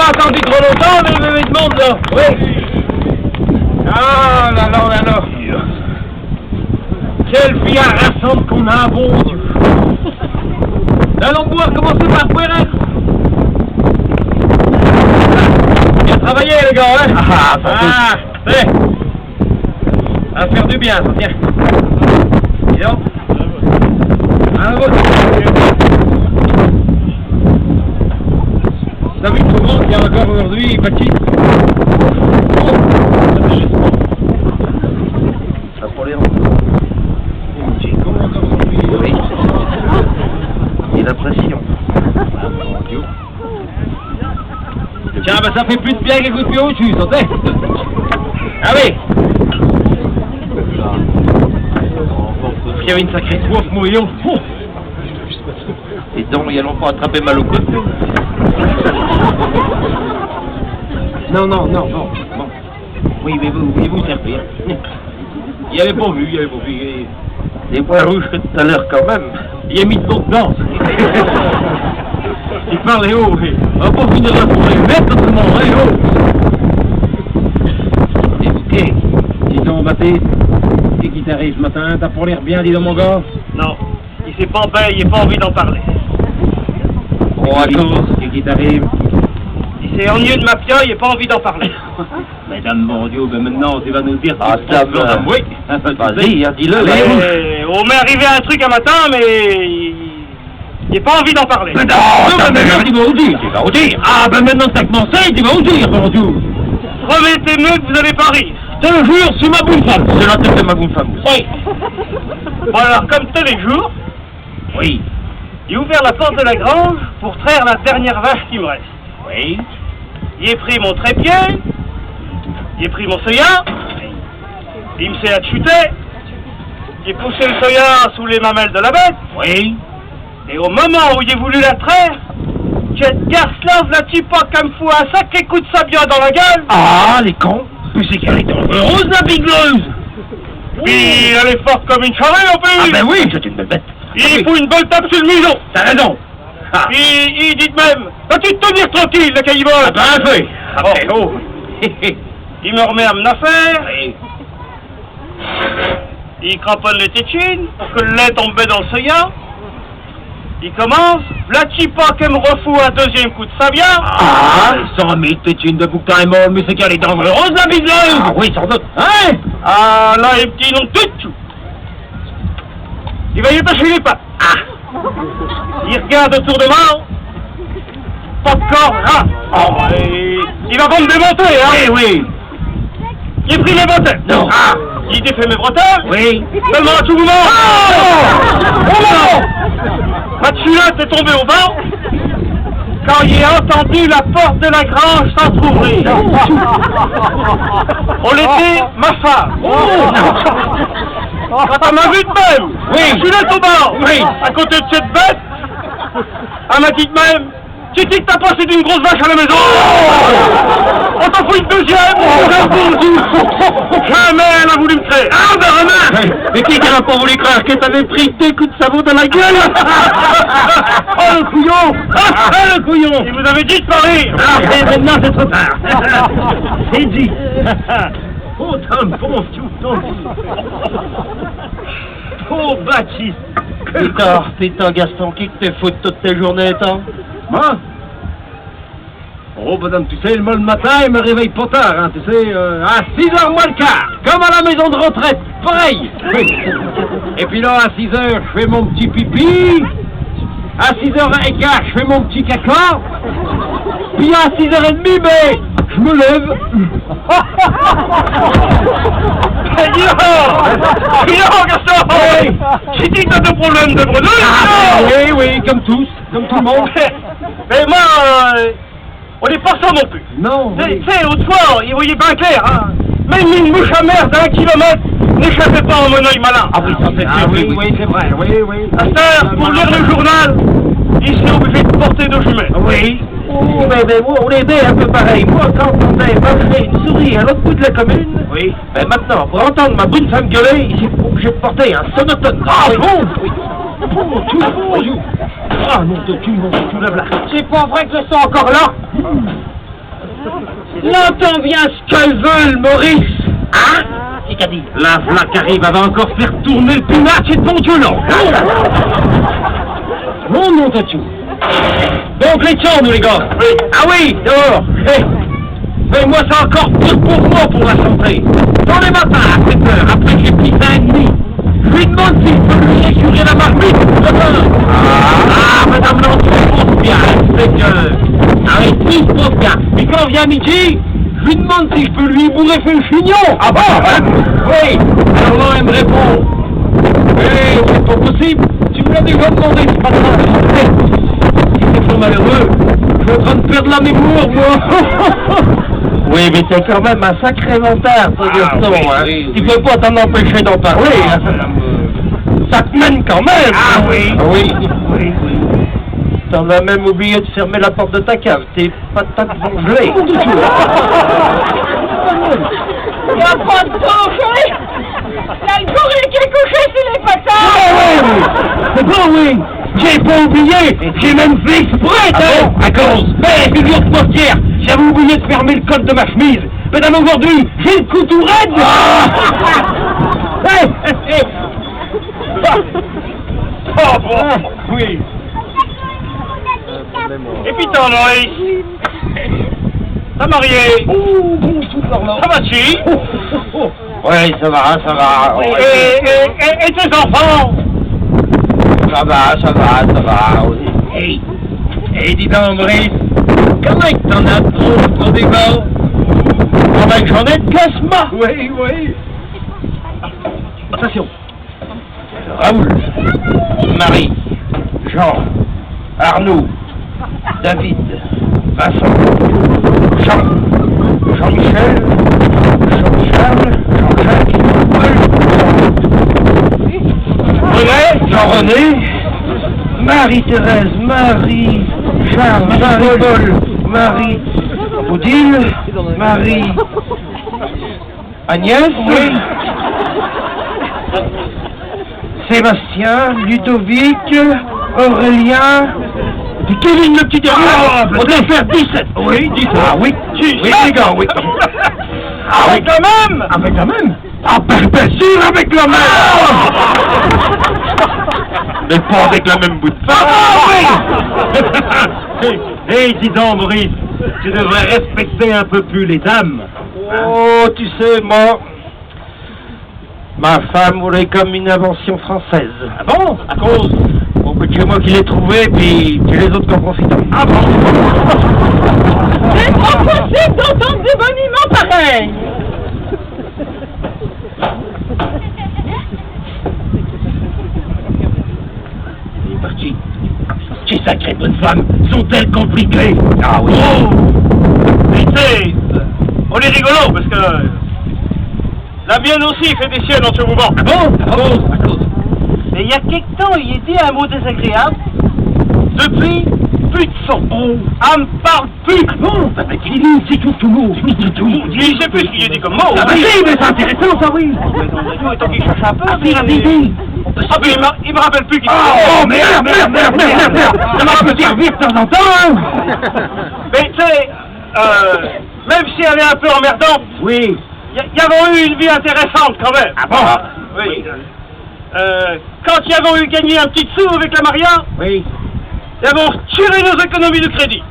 attendu trop longtemps, mais bébé de monde, là. Oui. Ah, là, là, là, là. Quelle vie harassante qu'on a, bon Dieu. Allons pouvoir commencer par Pouerre. Bien travaillé, les gars, hein. C'est. Ça va faire du bien, ça, tiens. Dis donc. Ah, bon. T'as vu tout le monde qu'il y a encore aujourd'hui, Pachi? Ça pour les Oui. Et la pression. Tiens, ben ça fait plus de bien qu'un coup de pied au-dessus, ça t'est? Ah oui. Il y avait une sacrée soif, mouillon. Et donc, ils n'allont pas attraper mal au coude. Non, non, non, bon. Oui, mais vous servir. Il avait pas vu. Des points rouges que tout à l'heure, quand même. Il a mis de l'eau dedans. Il parlait haut, oui. On va pas finir là pour les mettre, tout le monde, hein, haut. Écoutez, Dis donc, Baptiste, qu'est-ce qui t'arrive ce matin? T'as pas l'air bien, dis donc, mon gars? Non, il s'est pas bien, il n'a pas envie d'en parler. Oh, à cause, qu'est-ce qui t'arrive? Il s'est ennuyé de ma pia, il n'a pas envie d'en parler. Mesdames, mon Dieu, ben maintenant, tu vas nous dire... Ah, ça va. Oui. Vas-y, hein, dis-le. On m'est arrivé un truc un matin, mais il n'a pas envie d'en parler. Mais non, tu vas au dire. Ah, ben maintenant, t'as commencé, tu vas au dire, mon Dieu. Promettez-moi que vous n'allez pas rire. Je te jure, c'est ma boule femme. C'est là que fait ma boule femme. Oui. Bon alors, comme tous les jours, Oui. j'ai ouvert la porte de la grange pour traire la dernière vache qui me reste. Oui. J'ai pris mon trépied, j'ai pris mon soya, il me s'est achuté, j'ai poussé le soya sous les mamelles de la bête, Oui. et au moment où j'ai voulu la traire, cette garce-là, la tipa comme fou un sacré coup de sabia dans la gueule. Ah, les cons. Mais c'est qu'elle est dangereuse, la bigleuse. Puis elle est forte comme une charrue en plus. Ah, ben oui, c'est une belle bête. Il fout une bonne tape sur le museau. T'as raison. Ah. Puis il dit de même, vas-tu te tenir tranquille, le caillebotte? Ah, ben, fait. Après, oh. Il me remet à mon affaire, Oui. il cramponne les tétines pour que le lait tombe dans le soya. Il commence, la tipa qu'elle me refout un deuxième coup de sabia. Ah, 100 000 tétines de bouquin et mort, mais c'est qu'elle est dangereuse, la bigleuse. Ah oui, sans doute. Hein? Ah là, les petits noms tout. Il va y attacher les pattes. Ah. Il regarde autour de moi. Pas de corps, là. Oh, et il va pas me démonter, hein. Oui. J'ai pris mes bretelles. Non. Ah. J'ai défait mes bretelles. Oui. Seulement à tout moment. Ma culotte est tombée au bas quand j'ai entendu la porte de la grange s'entrouvrir. On l'était, ma femme. Quand elle m'a vu de même, Oui. culotte au bas, Oui. à côté de cette bête, elle m'a dit de même, tu dis que t'as passé d'une grosse vache à la maison. On t'en fout une deuxième. Jamais elle a voulu me créer. Ah, ben, Romain. Mais qui n'a pas voulu croire que t'avais pris 2 coups de sabot dans la gueule? Oh, le couillon. Ah, le couillon. Et vous avez dit de pas rire. Ah, et maintenant, c'est trop tard. C'est dit. Oh, t'as un bon tout. Oh, Baptiste. Putain, Gaston, qui te fait foutre toute tes journées, toi? Moi? Oh, madame, tu sais, moi, le matin, il me réveille pas tard, hein, tu sais, à 6h moins le quart, comme à la maison de retraite, pareil. Oui. Et puis là, à 6h, je fais mon petit pipi, à 6h15, je fais mon petit caca, puis à 6h30, mais je me lève. Dis donc, Gaston. Oui. J'ai dit que t'as des problèmes de grenouille. Ah, oui, comme tous, comme tout le monde. Mais moi, on n'est pas ça non plus. Non. Tu sais, autrefois, il voyait bien clair, hein. Même une mouche amère d'1 kilomètre n'échappait pas en mon œil malin. Ah oui, ça c'est sûr. Oui, c'est vrai, oui. À cette heure, pour lire le journal, il s'est obligé de porter 2 jumelles. Oui. Oh, mais moi, on est bien un peu pareil. Moi, quand on a vacheté une souris à l'autre bout de la commune, Oui. ben maintenant, pour entendre ma brune femme gueuler, il s'est obligé de porter un sonotone. Ah bon? Oui. Oh, tu ah non, tu lèves là. C'est pas vrai que je suis encore là. Là, t'en viens ce qu'elles veulent, Maurice. Hein? C'est-à-dire? La flaque arrive, elle va encore faire tourner le pinard et de bon Dieu, non. Non, non, Tachou. Donc, les tiens, nous, les gars. Oui. Ah oui, dehors. Mais moi, c'est encore pire pour moi, pour la santé. Dans les matins, à 7 heures, après que j'ai pris 5,5, je lui demande s'il peut lui assurer la marmite. Ah, madame l'entrée pense bien, c'est que... Ah oui, tout se pense bien. Mais quand vient midi, je lui demande si je peux lui bourrer le chignon. Ah bon? Oui. Alors là, elle me répond. Mais c'est pas possible. Tu me l'as déjà demandé, c'est pas grave. Si c'est trop malheureux, je suis en train de perdre la mémoire, moi. Oui, mais t'es quand même un sacré mentard, ce garçon, oui, hein. oui, Tu oui. peux pas t'en empêcher d'en parler, hein. Ça te mène quand même. Ah oui. Oui. Oui, oui. T'en as même oublié de fermer la porte de ta cave. Tes patates vont geler. Il n'y a pas de danger. Il y a le gorille qui est couché sur les patates. C'est bon, oui. J'ai pas oublié. J'ai même fait exprès, bon, à cause. Mais figure-toi, Pierre, j'avais oublié de fermer le col de ma chemise. Madame, aujourd'hui, j'ai le cou tout raide. Oh bon. Oui. Et puis t'en Maurice. T'as marié. Ça va-tu? Oui, ça va. Et tes enfants? Ça va, oui. Hey, dis donc, Maurice, comment que t'en as trop pour des gars? Comment que j'en ai de casse-moi? Oui, oui. Attention. Raoul, Marie, Jean, Arnaud, David, Vincent, Jean, Jean-Michel, Jean-Charles, Jean-Jacques, René, Jean-René, Marie-Thérèse, Marie-Charles, Marie-Paul, Marie-Odile, Marie... Agnès, oui. Sébastien, Ludovic, Aurélien, Kevin le petit dernier. On doit faire 17. Oui, 17. Ah oui, oui, les gars, oui. Avec la même? Avec la même? Ah ben sûr, avec la même. Mais pas avec la même bout de oui. Hey, dis donc, Maurice, tu devrais respecter un peu plus les dames. Oh, tu sais, moi, ma femme voulait comme une invention française. Ah bon? À cause? Bon, c'est moi qui l'ai trouvé, puis c'est les autres qui en profitent. Ah bon? C'est pas possible d'entendre des boniments pareils. Il est parti. Ces sacrées bonnes femmes sont-elles compliquées? Ah oui. Oh! Mais tu sais, on est rigolo parce que la mienne aussi fait des siennes en ce moment. Ah bon? À cause? Mais il y a quelque temps, il a dit un mot désagréable. Depuis, plus de son. Oh. Elle me parle plus. Ah bon? Bah, qu'il dit, c'est tout mot. Je sais plus ce qu'il a dit comme mot. Ah bah si, mais c'est intéressant, ça, oui. Tant qu'il cherche un peu. Ah, mais dis. Ah, mais il me rappelle plus qu'il Oh, merde. Ça peut servir de temps en temps, hein. Mais tu sais, même si elle est un peu emmerdante, Oui. y avons eu une vie intéressante quand même. Ah bon? Oui. Quand y avons eu gagné un petit sou avec la Maria, Oui. y avons tiré nos économies de crédit.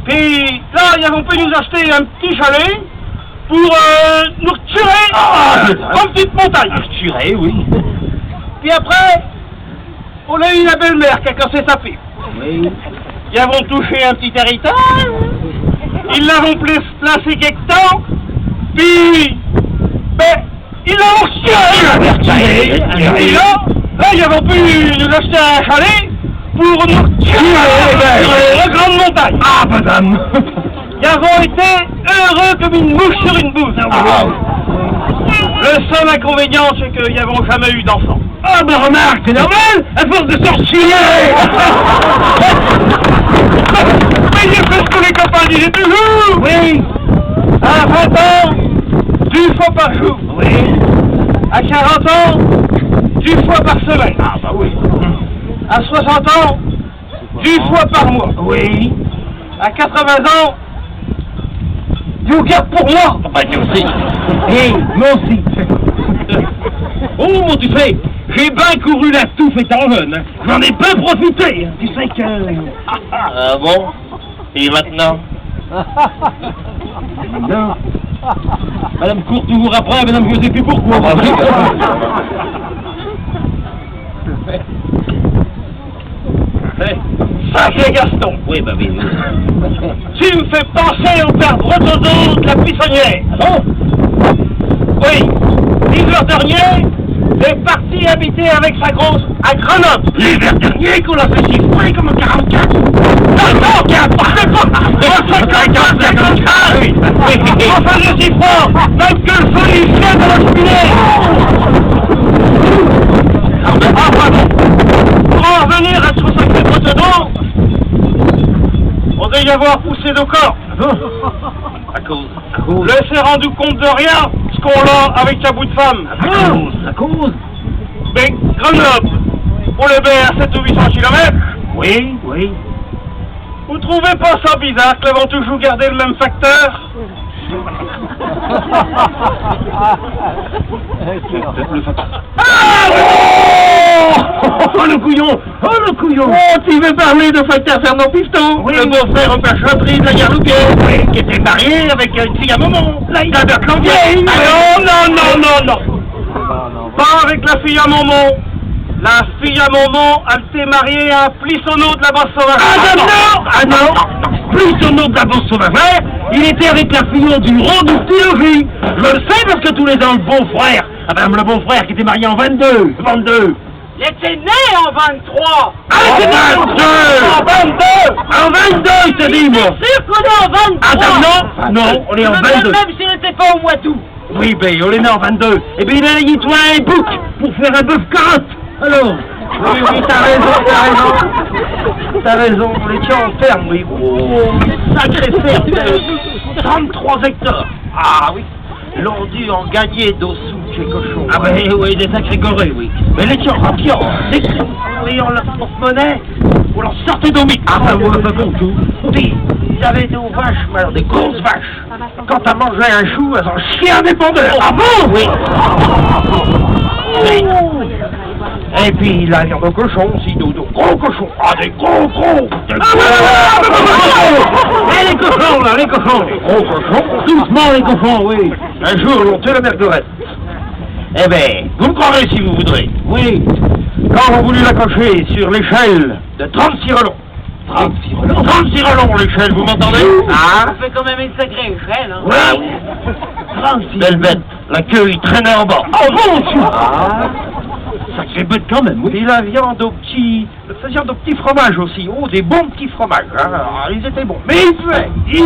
Puis là, y avons pu nous acheter un petit chalet pour nous retirer en petite montagne. Assuré, oui. Puis après, on a eu la belle-mère qui a cassé sa pipe. Oui. Ils avons touché un petit héritage, ils l'avont placé quelque temps, puis, ben, ils l'ont retiré. Et là, ils avons pu nous acheter un chalet pour nous retirer sur la grande montagne. Ah, madame. Ils avons été heureux comme une mouche sur une bouse. Ah, Le seul inconvénient, c'est qu'ils n'avons jamais eu d'enfant. ah, ben remarque, c'est normal, à force de sortir. Mais j'ai fait ce que les copains disaient toujours. Oui. À 20 ans, 2 fois par jour. Oui. À 40 ans, 2 fois par semaine. Ah, bah oui. À 60 ans, 2 fois par mois. Oui. À 80 ans, Tu vous gardes pour moi? Bah, moi aussi. Hé, moi aussi. Oh, mon, tu sais, j'ai bien couru la touffe étant jeune. Hein. J'en ai bien profité. Hein. Tu sais que... Ah bon? Et maintenant? Non. Madame court toujours après, madame, je sais plus pourquoi. Sacré Gaston! Oui, bah oui. Tu me fais penser au père Bretodeau de la Buissonnière! Oh. Oui! L'hiver dernier, est parti habiter avec sa grosse à Grenoble! L'hiver dernier qu'on l'a fait chiffrer comme un 44. Non, enfin, je suis fort! Même que le feu, il vient dans la cheminée! Ah, pardon! Pour en revenir à son sacré Bretodeau, on doit y avoir poussé nos corps. À cause. Le s'est rendu compte de rien, ce qu'on l'a avec ta bout de femme. À cause. Mais Grenoble, pour le bain à 700 ou 800 km, Oui, oui. vous trouvez pas ça bizarre que l'avons toujours gardé le même facteur? Oh le couillon! Oh le couillon! Oh, tu veux parler de facteur Fernand Pifton? Oui. Le beau-frère au père Chantry de la Garlouquet, oui, qui était marié avec une fille à Momon, la de Clambier. Ah non. Pas avec la fille à Momon. La fille à Momon, elle s'est mariée à un plissonneau de la Basse Sauvage. Ah non! Plus son nom de la bourse sauvage, il était avec la fillon du rond du Stylogie. Je le sais parce que tous les ans, le beau-frère, le beau-frère qui était marié en 22. Il était né en 23. Ah, c'est 22! En 22, je te dis, moi! C'est sûr qu'on est en 23. Ah, non, on est en 22. Même s'il n'était pas au mois d'août. Oui, ben, on est né en 22. Et puis, il a dit, toi, un bouc pour faire un bœuf carotte. Alors? Oui, t'as raison, on était en ferme, oui. Oh, sacré ferme, 33 hectares. Ah oui, l'on dû en gagner d'ausous chez cochon. Ah, ben, oui, des sacrés gorées, oui. Mais les gens rapiants, oui, on leur porte-monnaie, on leur sortait nos mythes. Ah, ben, moi, pas compte tout. Puis, ils avaient des vaches, mais alors des grosses vaches. Quand t'as mangé un chou, elles en chiaient un dépendeur. Ah bon? Oui. Oui. Et puis la viande au cochon aussi, de gros cochons. Ah, des gros. Eh, les cochons, là, les cochons. Des gros cochons. Doucement, les cochons, oui. Un jour, on tuait la merguerette. Eh ben, vous me croirez si vous voudrez. Oui. Quand on voulu l'accrocher sur l'échelle de 36 relons. 36 relons. 36 relons, l'échelle, vous m'entendez? Ah, Ça fait quand même une sacrée échelle, hein. oui. 36. Belle bête, la queue, il traînait en bas. Oh, mon Dieu! Ah. Sacré bête quand même, oui. Et la viande au petit fromage aussi. Oh, des bons petits fromages. Hein. Alors, ils étaient bons. Mais ils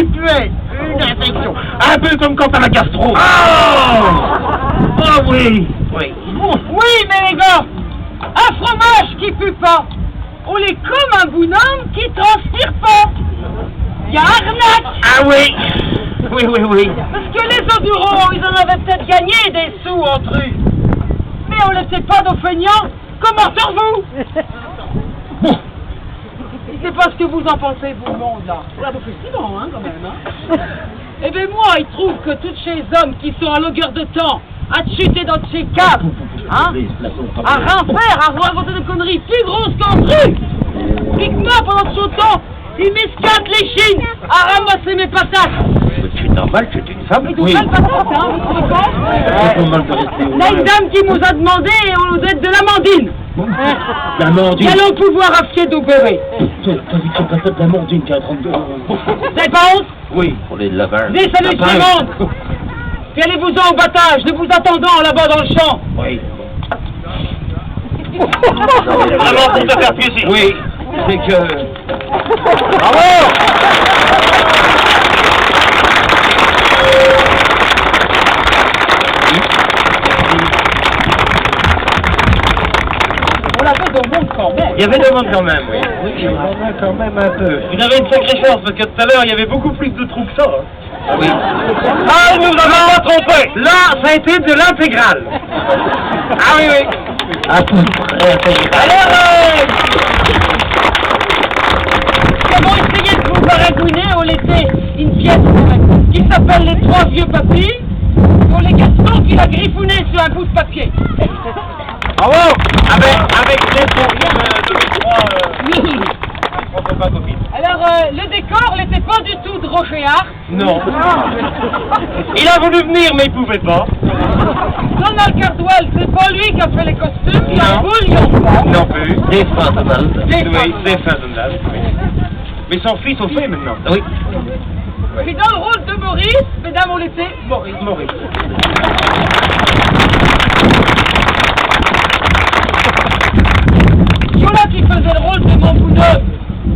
puaient. Une infection. Un peu comme quand t'as la gastro. Ah oui. Oui. Oui, mais les gars, un fromage qui pue pas, on est comme un bonhomme qui transpire pas. Il y a arnaque. Ah oui. Oui. Parce que les endurants, ils en avaient peut-être gagné des sous entre eux. Mais on laissait pas nos feignants. Comment sur-vous? Bon. Je sais pas ce que vous en pensez, vous, le monde, là. Ça vous fait souvent, hein, quand même, hein. Eh bien, moi, il trouve que tous ces hommes qui sont à longueur de temps à chuter dans ces caves, hein, à rien faire, à raconter des conneries plus grosses qu'entre eux. Puis que moi, pendant son temps, il m'escante les chines à ramasser mes patates. C'est normal, c'est une femme. Et donc, belles patates, hein, vous trouvez pas? Là, une dame qui nous a demandé aux aides de l'amandine. L'amandine. Allons pouvoir acheter nos bébés. T'as vu que c'est pas de l'amandine qui a 32 euros. Vous avez pas honte? Oui, pour les laveurs. Venez, salut, tout le monde. Puis allez-vous-en au battage, ne vous attendant là-bas dans le champ. Oui. Vraiment pour te faire plaisir. Oui, c'est que... Bravo! On l'avait dans le monde quand même. Il y avait du monde quand même, oui. Oui, il y en a quand même un peu. Vous avez une sacrée chance, parce que tout à l'heure, il y avait beaucoup plus de trous que ça. Hein. Oui. Ah, nous avons pas trompé. Là, ça a été de l'intégrale. Ah oui. À peu près intégral. Alors, Comment essayer de vous baragouiner, on laissait une pièce qui s'appelle s'appelle Les Trois Vieux Papis, pour les garçons qui l'a griffouné sur un bout de papier. Bravo. Avec les trois copains copines. Alors, le décor n'était pas du tout de Roger Hart. Non. Il a voulu venir, mais il pouvait pas. Donald Cardwell, c'est pas lui qui a fait les costumes, il a Non. bouillon. Non plus. Défunt Donald. Oui, c'est fin Donald. Oui. Mais son fils au fait maintenant. Oui. Puis dans le rôle de Maurice, mesdames, on l'était Maurice. Maurice. Yola qui faisait le rôle de Mambounov,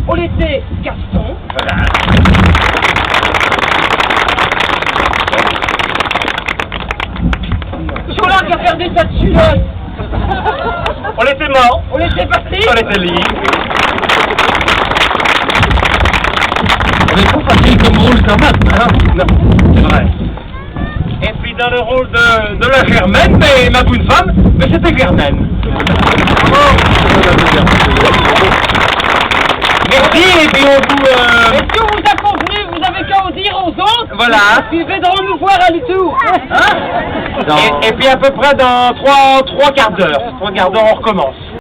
on l'était Gaston. Voilà. Yola qui a perdu sa culotte, On était mort. on l'était Patrick. On était liés. On est trop facile comme rôle quand même, hein? Non, c'est vrai. Et puis dans le rôle de la Germaine, mais ma bonne femme, mais c'était Germaine. Merci, et puis on vous... Et si on vous a convenu, vous avez qu'à en dire aux autres. Voilà. Puis ils viendront nous voir à l'étour. Hein? Et puis à peu près dans 3 quarts d'heure. 3 quarts d'heure, on recommence.